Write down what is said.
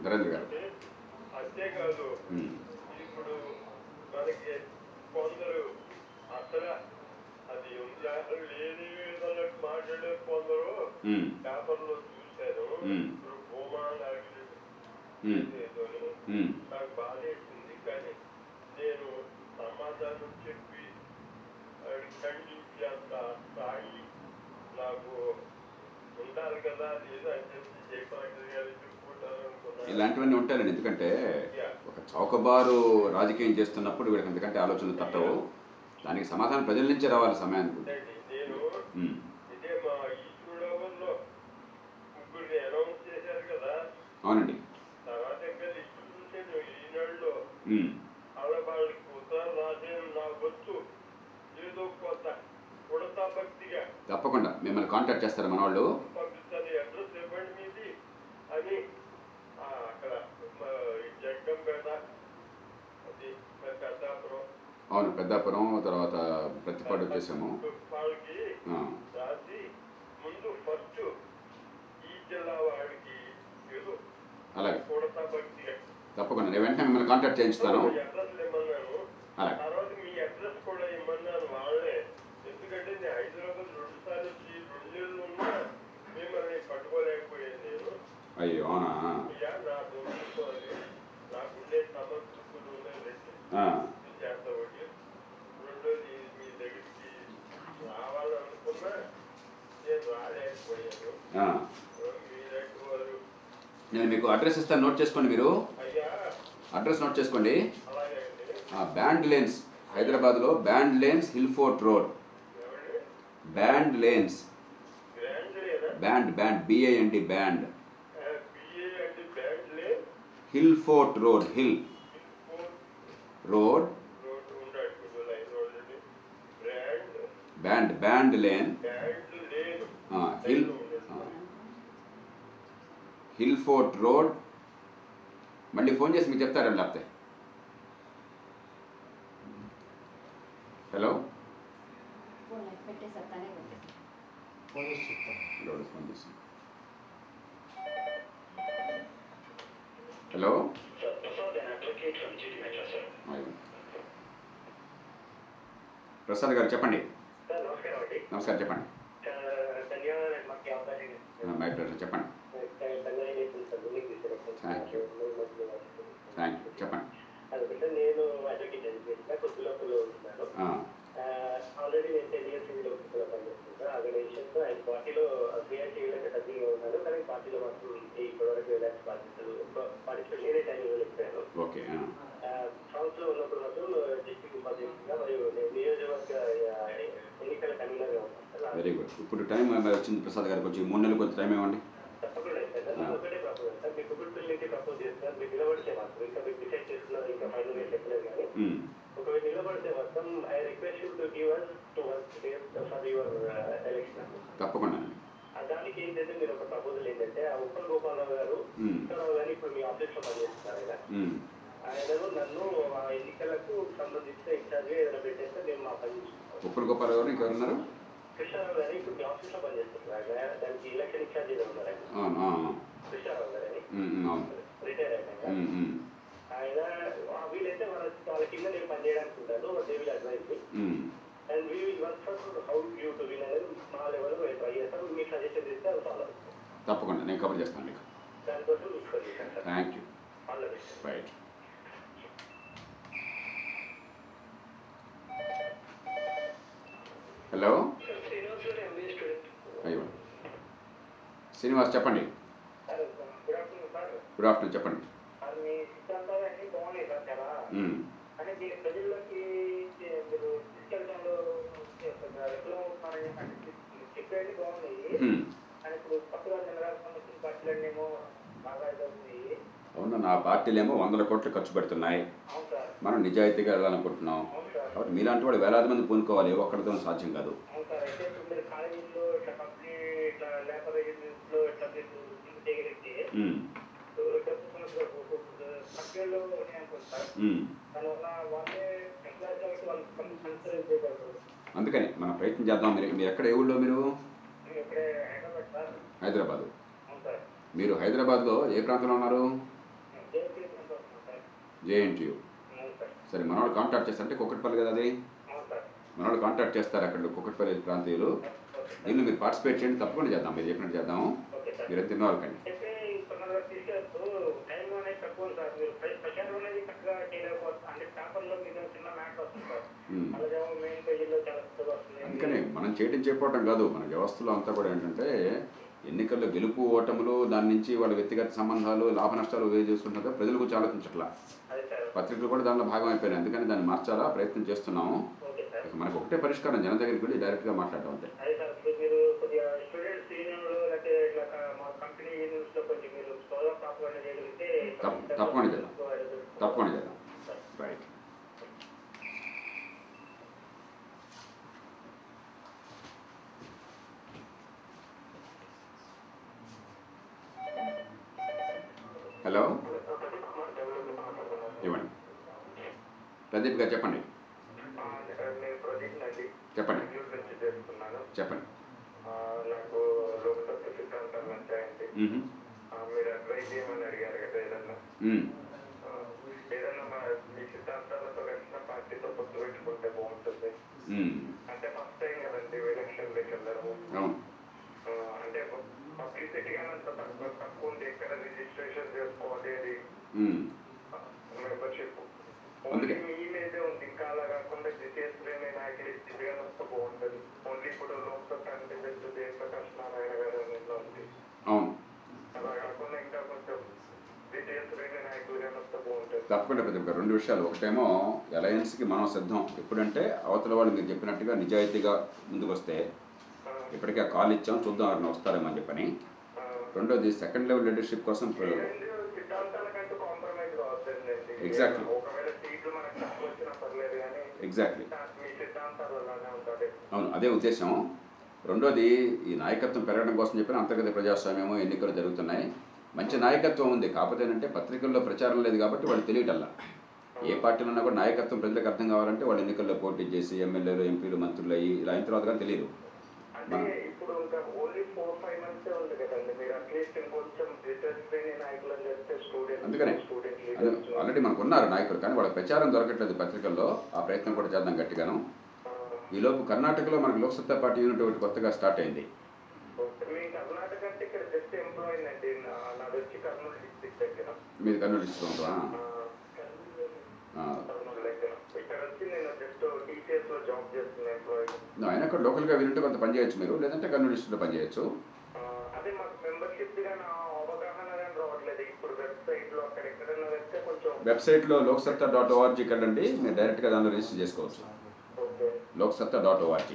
నరేంద్ర గారు. అంతేకాదు ఇప్పుడు మనకి కొందరు అసలు అది ఉందా లేని అన్నట్టు మాట్లాడే కొందరు పేపర్లో చూశాను. ఇప్పుడు భూమా నాకు బాధేసింది, కానీ నేను సమాధానం చెప్పి ఖండించేంత స్థాయి నాకు ఉంటారు కదా. లేదు అని చెప్పి జయపాల్ గారు చెప్పుకుంటారు అనుకున్నాను. ఇలాంటివన్నీ ఉంటారండి, ఎందుకంటే ఒక చౌకబారు రాజకీయం చేస్తున్నప్పుడు వీళ్ళకి ఎందుకంటే ఆలోచనలు తట్టవు. దానికి సమాధానం ప్రజల నుంచే రావాలి సమయానికి. నేను ఇదే మా ఈశ్వరంలో ముగ్గురిని అనౌన్స్ చేశారు కదా. అవునండి. తర్వాత ఇంకా లిస్టు చూసాను ఈనాడులో. వాళ్ళకి ఉత్తరాలు రాసేది నాకు వచ్చు, ఏదో కొత్త ఉడతా భక్తిగా. తప్పకుండా మిమ్మల్ని కాంటాక్ట్ చేస్తారు మన వాళ్ళు. పంపిస్తారు, అడ్రస్ ఇవ్వండి మీది అని. అక్కడ జగ్గంపేట, అది పెద్దాపురం. అవును, పెద్దాపురం, తర్వాత ప్రతిపాడు వచ్చేసాము. వాళ్ళకి రాసి ముందు ఫస్ట్ ఈ జిల్లా వాడికి ఏదో అలాగే ఉడతా భక్తిగా. తప్పకుండా నేను వెంటనే మిమ్మల్ని కాంటాక్ట్ చేయించుతాను. అడ్రస్ ఇమ్మన్నాను, తర్వాత మీ అడ్రస్ కూడా ఇమ్మన్నాను వాళ్ళే. ఎందుకంటే నేను హైదరాబాద్ 2 సార్లు వచ్చి 2 నెలలు ఉన్నా మిమ్మల్ని పట్టుకోలేకపోయాను నేను. అయ్యో అవునా. నా దోసుకోవాలి, నాకుండే సమస్యలు చేస్తా ఒకటి. రెండోది మీ దగ్గరికి రావాలనుకున్నా నేను రాలేకపోయాను. మీరంటే వారు నేను మీకు అడ్రస్ ఇస్తాను, నోట్ చేసుకోండి. మీరు అడ్రస్ నోట్ చేసుకోండి. బ్యాండ్ లేన్స్, హైదరాబాద్లో band lanes, hill fort road. Band lanes, band BAND band, hill fort road, hill road, band lane, hill fort road. మళ్ళీ ఫోన్ చేసి మీకు చెప్తారండి లేకపోతే. హలో హలో ప్రసాద్ గారు చెప్పండి. నమస్కారం, చెప్పండి. మై ప్లేజర్, చెప్పండి. థ్యాంక్ యూ, చెప్పండి. నేను కొద్దిలోపల ఉంటున్నాను. ఆల్రెడీ నేను 10 years సివిల్ ఆఫీసర్గా పనిచేస్తున్నాను. ఆర్గనైజేషన్స్ అండ్ పార్టీలో క్రియాటివ్గా టచింగ్గా ఉన్నాను, కానీ పార్టీలో మాత్రం ఇప్పటివరకు ఎలాంటి పార్టిసిపేట్ ఏదే టైం వెళ్ళిపోయాను. ఓకే. సంస్థలో ఉన్నప్పుడు మాత్రం డిస్ట్రిక్ట్ ఉపాధ్యక్షుడిగా మరియు నియోజకవర్గ ఎన్నికల కన్వీనర్గా ఉన్నాను. Very good. ఇప్పుడు టైం వచ్చింది ప్రసాద్ గారికి, వచ్చి 3 నెలలకు కొంచెం టైం ఇవ్వండి. తప్పకుండా సార్. ఒకటే ప్రపోజల్ సార్, మీ కుటుంబానికి ప్రపోజ్ చేస్తున్నారు. మీరు నిలబడితే మాత్రం ఇంకా మీరు డిసైడ్ చేస్తున్నారు, ఇంకా ఫైనల్గా చెప్పలేదు. కానీ ఒకవేళ నిలబడితే మాత్రం I request you to give us 2 months for your election. తప్పకుండా. దానికి ఏంటంటే మీరు ఒక ప్రపోజల్ ఏంటంటే, ఆ ఉప్పల్ గోపాలరావు గారు కానీ ఇప్పుడు మీ ఆఫీస్ లో పనిచేస్తున్నారు. ఆయన నన్ను ఆ ఎన్నికలకు సంబంధించిన ఇన్ఛార్జ్ ఏదైనా పెట్టేస్తే మేము మా పని చూసుకుంటాం. ఉప్పల్ గోపాలరావు గారు ఇంకా ఉన్నారు, కృష్ణారావు గారు ఇప్పుడు మీ ఆఫీస్ లో పనిచేస్తున్నారు. దానికి ఎలక్షన్ ఇన్ఛార్జ్ ఏదో ఉన్నారు కృష్ణారావు గారు అని, రిటైర్ అయినాక. ఆయన వీలైతే వాళ్ళ కింద నేను పనిచేయడానికి ఉంటాను. They will advise me and we will work for how you to win అనేది మా లెవెల్ ట్రై చేస్తాం. మీకు సజెషన్ ఇస్తే అది ఫాలో అవుతాం. తప్పకుండా నేను కవర్ చేస్తాను మీకు. దానికోసం మీకు suggestion sir. Thank you. All the best. Right. Hello అయ్యో శ్రీనివాస్, చెప్పండి. గుడ్ ఆఫ్టర్నూన్, చెప్పండి. మీ సిద్ధాంతాలు అన్నీ బాగున్నాయి సార్ చాలా. అంటే మీరు ప్రజల్లోకి మీరు తీసుకెళ్ళడంలో చెప్పేది బాగున్నాయి. కానీ ఇప్పుడు కొత్తగా జనరల్ సంబంధించిన పార్టీలన్నేమో బాగా అవుతుంది. అవును, నా పార్టీలేమో 100 కోట్లు ఖర్చు పెడుతున్నాయి. మనం నిజాయితీగా వెళ్ళాలనుకుంటున్నాం. కాబట్టి మీలాంటి వాడు వేలాది మంది పూనుకోవాలి, ఒక్కడితో సాధ్యం కాదు. అయితే ఇప్పుడు మీరు కాలేజీల్లో ఇట్లా కంపెనీ ఇట్లా లేబర్ ఏజెన్సీలో ఇట్లా మీరు చేయగలిగితే అందుకని మనం ప్రయత్నం చేద్దాం. మీరు ఎక్కడ, ఏ ఊళ్ళో మీరు? హైదరాబాద్. హైదరాబాదు. మీరు హైదరాబాద్లో ఏ ప్రాంతంలో ఉన్నారు? జేఎన్టీయూ. సరే, మనవాళ్ళు కాంటాక్ట్ చేస్తారంటే కుక్కట్పల్లి కదా అది, మనవాళ్ళు కాంటాక్ట్ చేస్తారు అక్కడ కుక్కట్పల్లి ప్రాంతీయులు. దీన్ని మీరు పార్టిసిపేట్ చేయండి, తప్పకుండా చేద్దాం, మీరు చెప్పినట్టు చేద్దాము. మీరు ఎంత ఇన్వాల్వ్ కండి. అందుకని మనం చేయడం చెప్పడం కాదు, మన వ్యవస్థలో అంతా కూడా ఏంటంటే ఎన్నికల్లో గెలుపు ఓటములు, దాని నుంచి వాళ్ళ వ్యక్తిగత సంబంధాలు, లాభ నష్టాలు వేరు చేసుకుంటున్నాక ప్రజల గురించి ఆలోచించట్లా. పత్రికలు కూడా దానిలో భాగం అయిపోయినాయి, అందుకని దాన్ని మార్చాలా ప్రయత్నం చేస్తున్నాము. మనకు ఒకటే పరిష్కారం, జన దగ్గరికి వెళ్ళి డైరెక్ట్గా మాట్లాడటం అంతే. తప్పకుండా చేద్దాం, తప్పకుండా చేద్దాం. రైట్. హలో, ఇవ్వండి. ప్రదీప్ గారు చెప్పండి. చెప్పండి చెప్పండి. నాకు లోక్సభ సిద్ధాంతాలు నచ్చాయండి. మీరు అడ్వైజ్ చేయమని అడిగారు కదా, ఏదన్నా మీ సిద్ధాంతాలతో కలిసిన పార్టీతో పొత్తు పెట్టుకుంటే బాగుంటుంది. అంటే ఫస్ట్ టైం కదండి ఎలక్షన్లోకి వెళ్ళడము. అంటే పబ్లిసిటీ కానీ అంత తక్కువ ఉంది, ఎక్కడ రిజిస్ట్రేషన్ చేసుకోవాలి, అది మెంబర్షిప్ ఓన్లీ మీ మీదే ఉంది. ఇంకా అలా కాకుండా చేసిన నాయకులు దివ్యాన్ని వస్తే బాగుంటుంది. ఓన్లీ ఇప్పుడు లోక్సభ అంటే పెద్ద జయప్రకాష్ నారాయణ గారు ఉంది, అలా కాకుండా ఇంకా కొంచెం తప్పకుండా ప్రతి ఒక్క 2 విషయాలు. ఒకటేమో అలయన్స్కి మనం సిద్ధం ఎప్పుడంటే అవతల వాళ్ళు మీరు చెప్పినట్టుగా నిజాయితీగా ముందుకు వస్తే, ఇప్పటికే కాల్ ఇచ్చాం, చూద్దాం ఎవరైనా వస్తారేమో అని చెప్పని. రెండోది సెకండ్ లెవెల్ లీడర్షిప్ కోసం ఎగ్జాక్ట్లీ ఎగ్జాక్ట్లీ అవును, అదే ఉద్దేశం. రెండోది ఈ నాయకత్వం పెరగడం కోసం చెప్పిన అంతర్గత ప్రజాస్వామ్యము, ఎన్నికలు జరుగుతున్నాయి, మంచి నాయకత్వం ఉంది. కాకపోతే ఏంటంటే పత్రికల్లో ప్రచారం లేదు కాబట్టి వాళ్ళు తెలియటల్లా. ఏ పార్టీలో ఉన్నా కూడా నాయకత్వం ప్రజలకు అర్థం కావాలంటే వాళ్ళు ఎన్నికల్లో పోటీ చేసి ఎమ్మెల్యేలు, ఎంపీలు, మంత్రులు అయ్యి ఇలా అయిన తర్వాత కానీ తెలియదు. అందుకనే ఆల్రెడీ మనకు ఉన్నారు నాయకులు, కానీ వాళ్ళకి ప్రచారం దొరకట్లేదు పత్రికల్లో. ఆ ప్రయత్నం కూడా చేద్దాం గట్టిగాను. ఈలోపు కర్ణాటకలో మనకు లోక్సత్తా పార్టీ యూనిట్ ఒకటి కొత్తగా స్టార్ట్ అయింది. మీది కర్నూలు డిస్ట్రిక్ట్ ఉంటుందా? అయినా కూడా లోకల్గా వింటే కొంత పని చేయొచ్చు మీరు, లేదంటే కర్నూలు డిస్ట్రిక్ట్లో పని చేయొచ్చు. వెబ్సైట్లో లోక్సత్తా.org వెళ్ళండి, మీరు డైరెక్ట్గా దానిలో రిజిస్టర్ చేసుకోవచ్చు. లోక్సత్తా.org